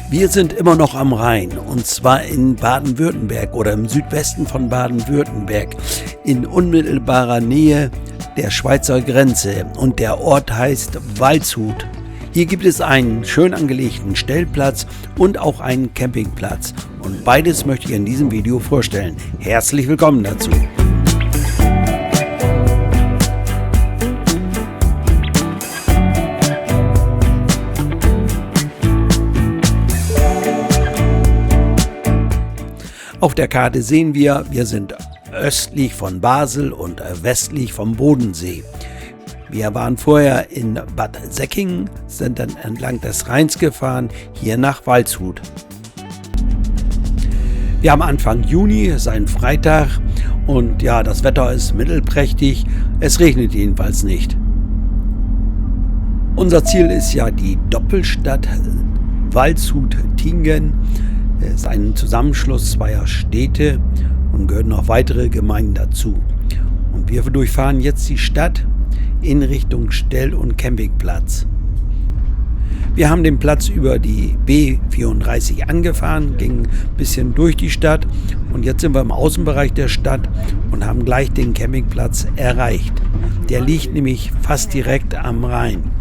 Wir sind immer noch am Rhein, und zwar in Baden-Württemberg oder im Südwesten von Baden-Württemberg, in unmittelbarer Nähe der Schweizer Grenze, und der Ort heißt Waldshut. Hier gibt es einen schön angelegten Stellplatz und auch einen Campingplatz, und beides möchte ich in diesem Video vorstellen. Herzlich willkommen dazu! Auf der Karte sehen wir sind östlich von Basel und westlich vom Bodensee. Wir waren vorher in Bad Säckingen, sind dann entlang des Rheins gefahren, hier nach Waldshut. Wir haben Anfang Juni, es ist ein Freitag, und ja, das Wetter ist mittelprächtig, es regnet jedenfalls nicht. Unser Ziel ist ja die Doppelstadt Waldshut-Tingen. Es ist ein Zusammenschluss zweier Städte und gehören noch weitere Gemeinden dazu. Und wir durchfahren jetzt die Stadt in Richtung Stell- und Campingplatz. Wir haben den Platz über die B34 angefahren, gingen ein bisschen durch die Stadt, und jetzt sind wir im Außenbereich der Stadt und haben gleich den Campingplatz erreicht. Der liegt nämlich fast direkt am Rhein.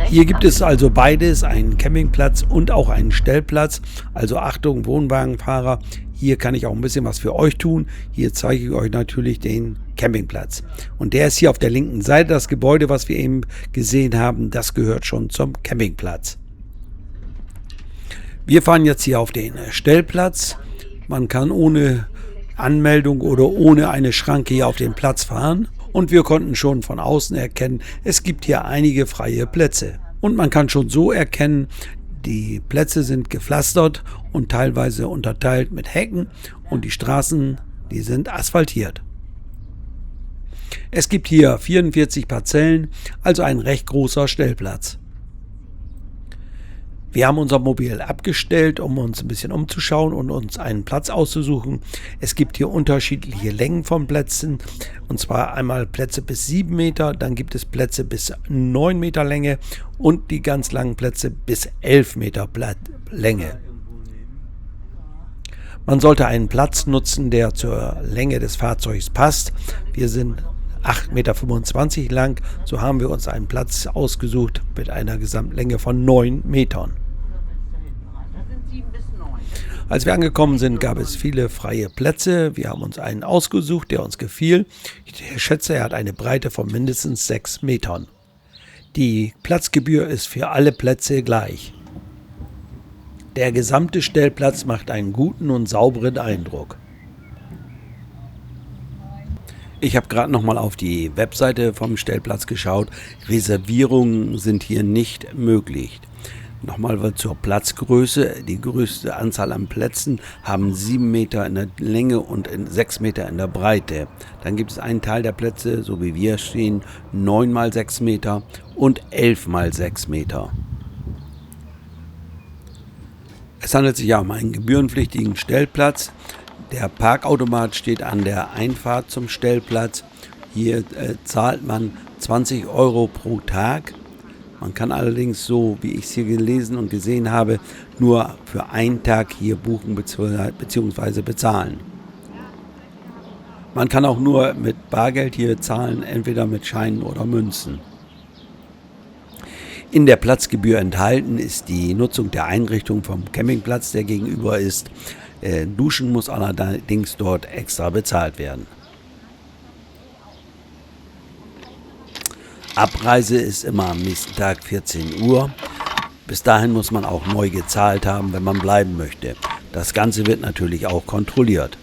Hier gibt es also beides, einen Campingplatz und auch einen Stellplatz. Also Achtung, Wohnwagenfahrer, hier kann ich auch ein bisschen was für euch tun. Hier zeige ich euch natürlich den Campingplatz. Und der ist hier auf der linken Seite. Das Gebäude, was wir eben gesehen haben, das gehört schon zum Campingplatz. Wir fahren jetzt hier auf den Stellplatz. Man kann ohne Anmeldung oder ohne eine Schranke hier auf den Platz fahren. Und wir konnten schon von außen erkennen, es gibt hier einige freie Plätze. Und man kann schon so erkennen, die Plätze sind gepflastert und teilweise unterteilt mit Hecken, und die Straßen, die sind asphaltiert. Es gibt hier 44 Parzellen, also ein recht großer Stellplatz. Wir haben unser Mobil abgestellt, um uns ein bisschen umzuschauen und uns einen Platz auszusuchen. Es gibt hier unterschiedliche Längen von Plätzen, und zwar einmal Plätze bis 7 Meter, dann gibt es Plätze bis 9 Meter Länge und die ganz langen Plätze bis 11 Meter Länge. Man sollte einen Platz nutzen, der zur Länge des Fahrzeugs passt. Wir sind 8,25 Meter lang, so haben wir uns einen Platz ausgesucht mit einer Gesamtlänge von 9 Metern. Als wir angekommen sind, gab es viele freie Plätze. Wir haben uns einen ausgesucht, der uns gefiel. Ich schätze, er hat eine Breite von mindestens 6 Metern. Die Platzgebühr ist für alle Plätze gleich. Der gesamte Stellplatz macht einen guten und sauberen Eindruck. Ich habe gerade nochmal auf die Webseite vom Stellplatz geschaut. Reservierungen sind hier nicht möglich. Nochmal zur Platzgröße. Die größte Anzahl an Plätzen haben 7 Meter in der Länge und 6 Meter in der Breite. Dann gibt es einen Teil der Plätze, so wie wir stehen, 9 mal 6 Meter und 11 mal 6 Meter. Es handelt sich ja um einen gebührenpflichtigen Stellplatz. Der Parkautomat steht an der Einfahrt zum Stellplatz. Hier zahlt man 20 Euro pro Tag. Man kann allerdings, so wie ich es hier gelesen und gesehen habe, nur für einen Tag hier buchen bzw. bezahlen. Man kann auch nur mit Bargeld hier zahlen, entweder mit Scheinen oder Münzen. In der Platzgebühr enthalten ist die Nutzung der Einrichtung vom Campingplatz, der gegenüber ist. Duschen muss allerdings dort extra bezahlt werden. Abreise ist immer am nächsten Tag 14 Uhr. Bis dahin muss man auch neu gezahlt haben, wenn man bleiben möchte. Das Ganze wird natürlich auch kontrolliert.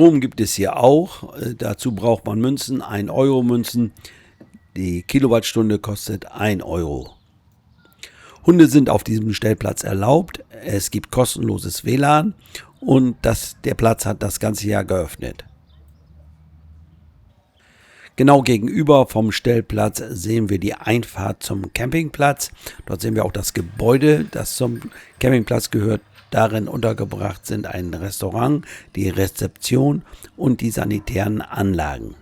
Strom gibt es hier auch. Dazu braucht man Münzen, 1 € Münzen. Die Kilowattstunde kostet 1 €. Hunde sind auf diesem Stellplatz erlaubt. Es gibt kostenloses WLAN und der Platz hat das ganze Jahr geöffnet. Genau gegenüber vom Stellplatz sehen wir die Einfahrt zum Campingplatz. Dort sehen wir auch das Gebäude, das zum Campingplatz gehört. Darin untergebracht sind ein Restaurant, die Rezeption und die sanitären Anlagen.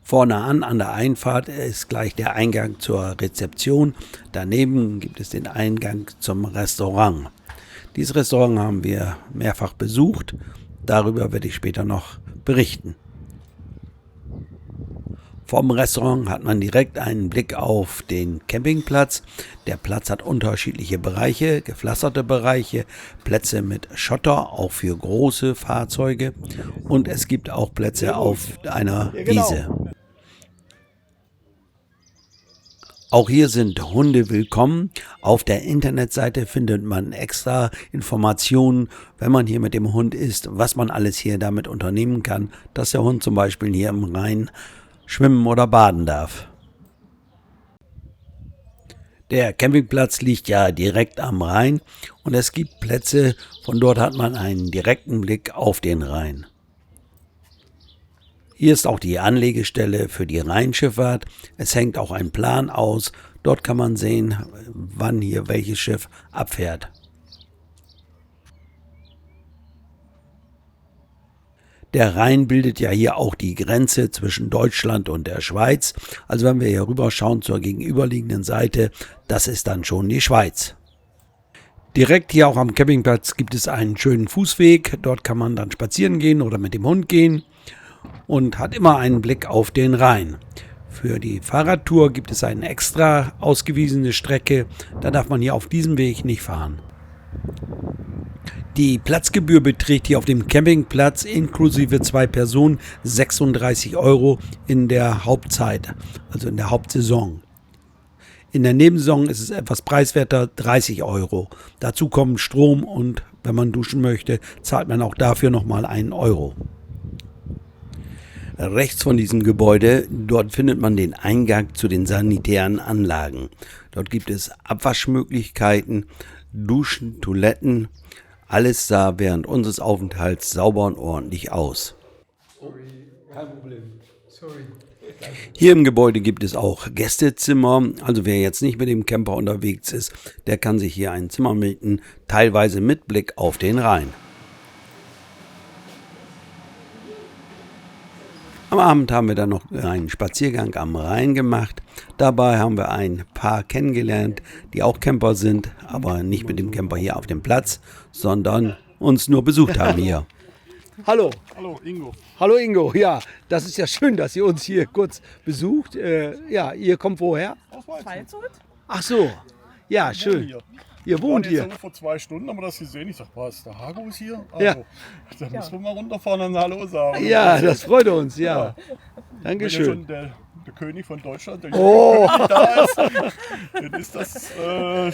Vorne an der Einfahrt ist gleich der Eingang zur Rezeption. Daneben gibt es den Eingang zum Restaurant. Dieses Restaurant haben wir mehrfach besucht. Darüber werde ich später noch berichten. Vom Restaurant hat man direkt einen Blick auf den Campingplatz. Der Platz hat unterschiedliche Bereiche, gepflasterte Bereiche, Plätze mit Schotter, auch für große Fahrzeuge. Und es gibt auch Plätze auf einer Wiese. Auch hier sind Hunde willkommen. Auf der Internetseite findet man extra Informationen, wenn man hier mit dem Hund ist, was man alles hier damit unternehmen kann, dass der Hund zum Beispiel hier im Rhein schwimmen oder baden darf. Der Campingplatz liegt ja direkt am Rhein und es gibt Plätze, von dort hat man einen direkten Blick auf den Rhein. Hier ist auch die Anlegestelle für die Rheinschifffahrt. Es hängt auch ein Plan aus. Dort kann man sehen, wann hier welches Schiff abfährt. Der Rhein bildet ja hier auch die Grenze zwischen Deutschland und der Schweiz. Also wenn wir hier rüberschauen zur gegenüberliegenden Seite, das ist dann schon die Schweiz. Direkt hier auch am Campingplatz gibt es einen schönen Fußweg. Dort kann man dann spazieren gehen oder mit dem Hund gehen und hat immer einen Blick auf den Rhein. Für die Fahrradtour gibt es eine extra ausgewiesene Strecke. Da darf man hier auf diesem Weg nicht fahren. Die Platzgebühr beträgt hier auf dem Campingplatz inklusive 2 Personen 36 € in der Hauptzeit, also in der Hauptsaison. In der Nebensaison ist es etwas preiswerter, 30 €. Dazu kommen Strom und wenn man duschen möchte, zahlt man auch dafür nochmal 1 €. Rechts von diesem Gebäude, dort findet man den Eingang zu den sanitären Anlagen. Dort gibt es Abwaschmöglichkeiten, Duschen, Toiletten. Alles sah während unseres Aufenthalts sauber und ordentlich aus. Kein Problem. Sorry. Hier im Gebäude gibt es auch Gästezimmer. Also wer jetzt nicht mit dem Camper unterwegs ist, der kann sich hier ein Zimmer mieten, teilweise mit Blick auf den Rhein. Am Abend haben wir dann noch einen Spaziergang am Rhein gemacht. Dabei haben wir ein Paar kennengelernt, die auch Camper sind, aber nicht mit dem Camper hier auf dem Platz, sondern uns nur besucht haben hier. Hallo. Hallo Ingo. Hallo Ingo. Ja, das ist ja schön, dass ihr uns hier kurz besucht. Ja, ihr kommt woher? Aus Waldshut. Waldshut? Ach so. Ja, schön. Hier. Ihr wohnt Ich war hier. jetzt vor 2 Stunden, haben wir das gesehen. Ich dachte, was, der Hago ist hier? Also, Ja. Dann müssen wir mal runterfahren und Hallo sagen. Ja, das freut uns. Ja. Wenn ja Dankeschön. schon der König von Deutschland, der Oh. König da ist, dann ist das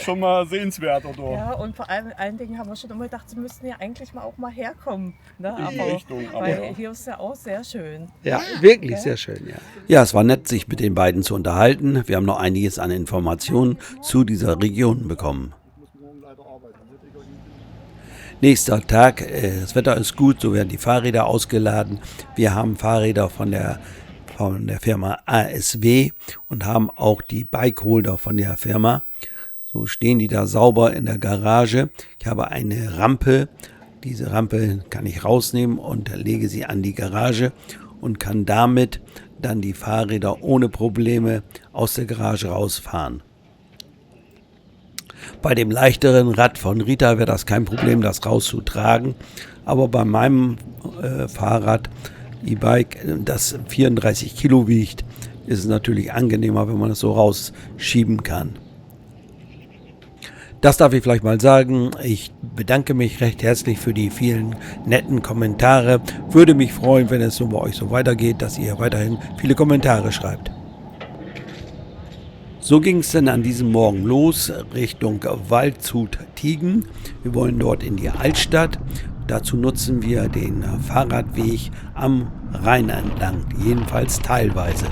schon mal sehenswert. Oder? Ja, und vor allen Dingen haben wir schon immer gedacht, sie müssten ja eigentlich mal auch mal herkommen. Ne? In die Richtung, aber weil ja. hier ist ja auch sehr schön. Ja, wirklich sehr schön. Ja. Ja, es war nett, sich mit den beiden zu unterhalten. Wir haben noch einiges an Informationen zu dieser Region bekommen. Nächster Tag, das Wetter ist gut, so werden die Fahrräder ausgeladen. Wir haben Fahrräder von der Firma ASW und haben auch die Bikeholder von der Firma. So stehen die da sauber in der Garage. Ich habe eine Rampe. Diese Rampe kann ich rausnehmen und lege sie an die Garage und kann damit dann die Fahrräder ohne Probleme aus der Garage rausfahren. Bei dem leichteren Rad von Rita wäre das kein Problem, das rauszutragen. Aber bei meinem Fahrrad, E-Bike, das 34 Kilo wiegt, ist es natürlich angenehmer, wenn man es so rausschieben kann. Das darf ich vielleicht mal sagen. Ich bedanke mich recht herzlich für die vielen netten Kommentare. Würde mich freuen, wenn es so bei euch so weitergeht, dass ihr weiterhin viele Kommentare schreibt. So ging es dann an diesem Morgen los Richtung Waldshut-Tiegen. Wir wollen dort in die Altstadt. Dazu nutzen wir den Fahrradweg am Rhein entlang, jedenfalls teilweise.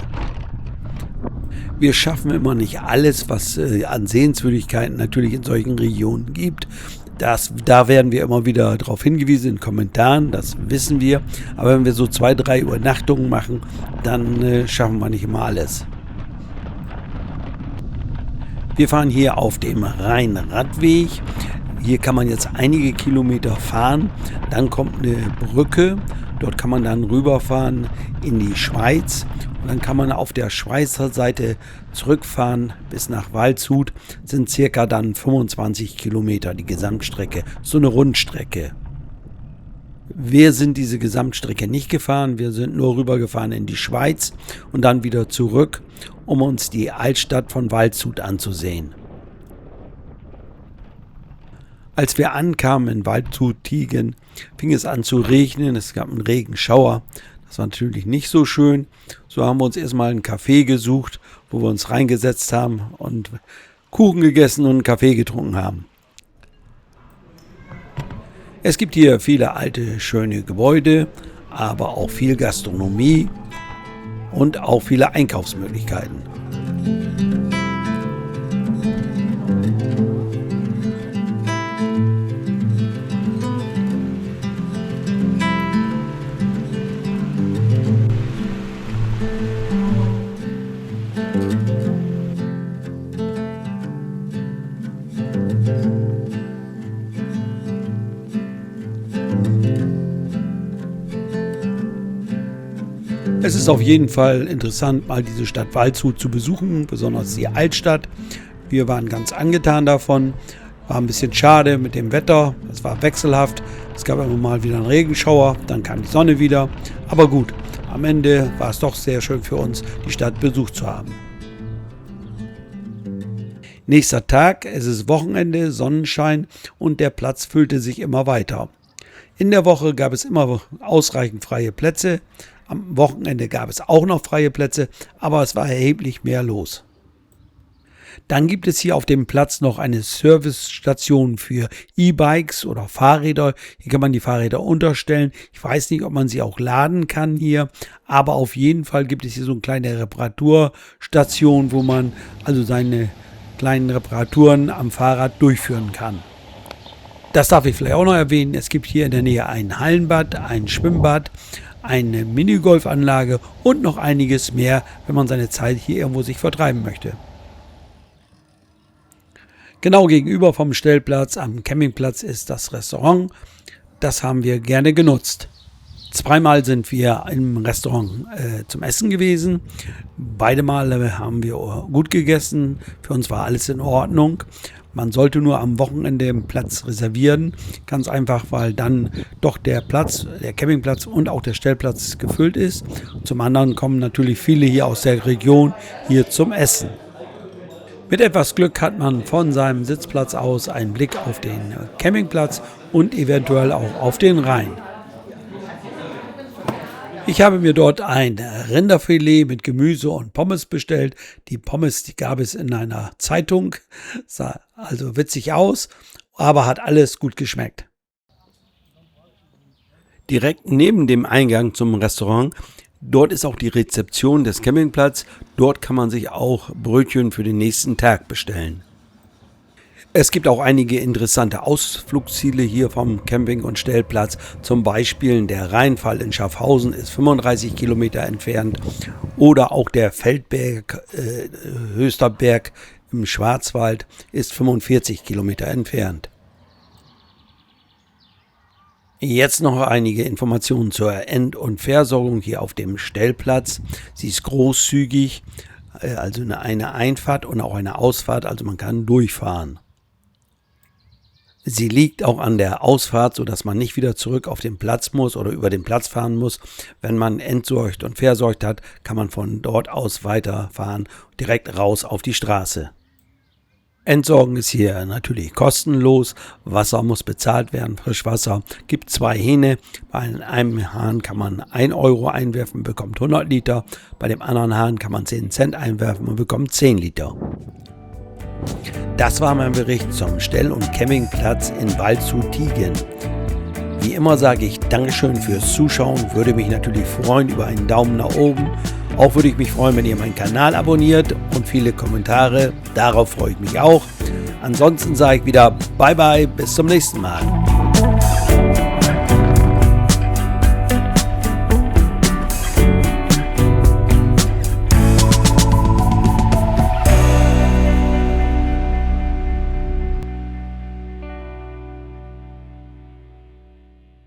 Wir schaffen immer nicht alles, was an Sehenswürdigkeiten natürlich in solchen Regionen gibt. Da werden wir immer wieder darauf hingewiesen in Kommentaren, das wissen wir. Aber wenn wir so 2, 3 Übernachtungen machen, dann schaffen wir nicht immer alles. Wir fahren hier auf dem Rhein-Radweg. Hier kann man jetzt einige Kilometer fahren. Dann kommt eine Brücke. Dort kann man dann rüberfahren in die Schweiz. Und dann kann man auf der Schweizer Seite zurückfahren bis nach Waldshut. Sind circa dann 25 Kilometer die Gesamtstrecke. So eine Rundstrecke. Wir sind diese Gesamtstrecke nicht gefahren. Wir sind nur rübergefahren in die Schweiz und dann wieder zurück, um uns die Altstadt von Waldshut anzusehen. Als wir ankamen in Waldshut-Tiegen, fing es an zu regnen. Es gab einen Regenschauer. Das war natürlich nicht so schön. So haben wir uns erstmal einen Café gesucht, wo wir uns reingesetzt haben und Kuchen gegessen und einen Kaffee getrunken haben. Es gibt hier viele alte, schöne Gebäude, aber auch viel Gastronomie und auch viele Einkaufsmöglichkeiten. Es ist auf jeden Fall interessant, mal diese Stadt Waldshut zu besuchen, besonders die Altstadt. Wir waren ganz angetan davon. War ein bisschen schade mit dem Wetter, es war wechselhaft. Es gab immer mal wieder einen Regenschauer, dann kam die Sonne wieder. Aber gut, am Ende war es doch sehr schön für uns, die Stadt besucht zu haben. Nächster Tag, es ist Wochenende, Sonnenschein und der Platz füllte sich immer weiter. In der Woche gab es immer ausreichend freie Plätze. Am Wochenende gab es auch noch freie Plätze, aber es war erheblich mehr los. Dann gibt es hier auf dem Platz noch eine Servicestation für E-Bikes oder Fahrräder. Hier kann man die Fahrräder unterstellen. Ich weiß nicht, ob man sie auch laden kann hier, aber auf jeden Fall gibt es hier so eine kleine Reparaturstation, wo man also seine kleinen Reparaturen am Fahrrad durchführen kann. Das darf ich vielleicht auch noch erwähnen. Es gibt hier in der Nähe ein Hallenbad, ein Schwimmbad, eine Minigolfanlage und noch einiges mehr, wenn man seine Zeit hier irgendwo sich vertreiben möchte. Genau gegenüber vom Stellplatz am Campingplatz ist das Restaurant. Das haben wir gerne genutzt. Zweimal sind wir im Restaurant zum Essen gewesen. Beide Male haben wir gut gegessen. Für uns war alles in Ordnung. Man sollte nur am Wochenende den Platz reservieren. Ganz einfach, weil dann doch der Platz, der Campingplatz und auch der Stellplatz gefüllt ist. Zum anderen kommen natürlich viele hier aus der Region hier zum Essen. Mit etwas Glück hat man von seinem Sitzplatz aus einen Blick auf den Campingplatz und eventuell auch auf den Rhein. Ich habe mir dort ein Rinderfilet mit Gemüse und Pommes bestellt. Die Pommes, die gab es in einer Zeitung. Sah also witzig aus, aber hat alles gut geschmeckt. Direkt neben dem Eingang zum Restaurant, dort ist auch die Rezeption des Campingplatzes. Dort kann man sich auch Brötchen für den nächsten Tag bestellen. Es gibt auch einige interessante Ausflugsziele hier vom Camping- und Stellplatz. Zum Beispiel der Rheinfall in Schaffhausen ist 35 Kilometer entfernt. Oder auch der Feldberg, höchster Berg im Schwarzwald ist 45 Kilometer entfernt. Jetzt noch einige Informationen zur End- und Versorgung hier auf dem Stellplatz. Sie ist großzügig, also eine Einfahrt und auch eine Ausfahrt, also man kann durchfahren. Sie liegt auch an der Ausfahrt, sodass man nicht wieder zurück auf den Platz muss oder über den Platz fahren muss. Wenn man entsorgt und versorgt hat, kann man von dort aus weiterfahren, direkt raus auf die Straße. Entsorgen ist hier natürlich kostenlos. Wasser muss bezahlt werden, Frischwasser. Gibt 2 Hähne. Bei einem Hahn kann man 1 Euro einwerfen, bekommt 100 Liter. Bei dem anderen Hahn kann man 10 Cent einwerfen und bekommt 10 Liter. Das war mein Bericht zum Stell- und Campingplatz in Waldshut-Tiegen. Wie immer sage ich Dankeschön fürs Zuschauen, würde mich natürlich freuen über einen Daumen nach oben. Auch würde ich mich freuen, wenn ihr meinen Kanal abonniert und viele Kommentare, darauf freue ich mich auch. Ansonsten sage ich wieder Bye bye, bis zum nächsten Mal.